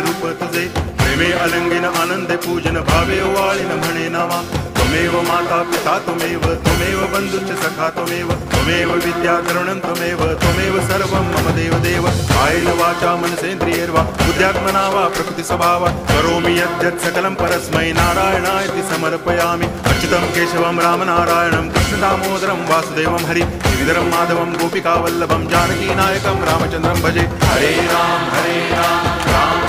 रूप तुझे प्रेमे अलंगिन आनंदे पूजन भावे वाळीन म्हणे नावा त्वमेव माता पिता त्वमेव त्वमेव बंधुश्च सखा त्वमेव विद्या तरुणं त्वमेव सर्वं मम देव कायेन वाचा मनसेन्द्रियैर्वा बुद्ध्यात्मना वा प्रकृति स्वभावात् करोमि यद्यत् सकलं परस्मै नारायणायति समर्पयामि अच्युतं केशवं रामनारायणं कृष्णदामोदरं वासुदेवं हरि श्रीधरं माधवं गोपिकावल्लभं जानकीनायकं रामचन्द्रं भजे हरे राम राम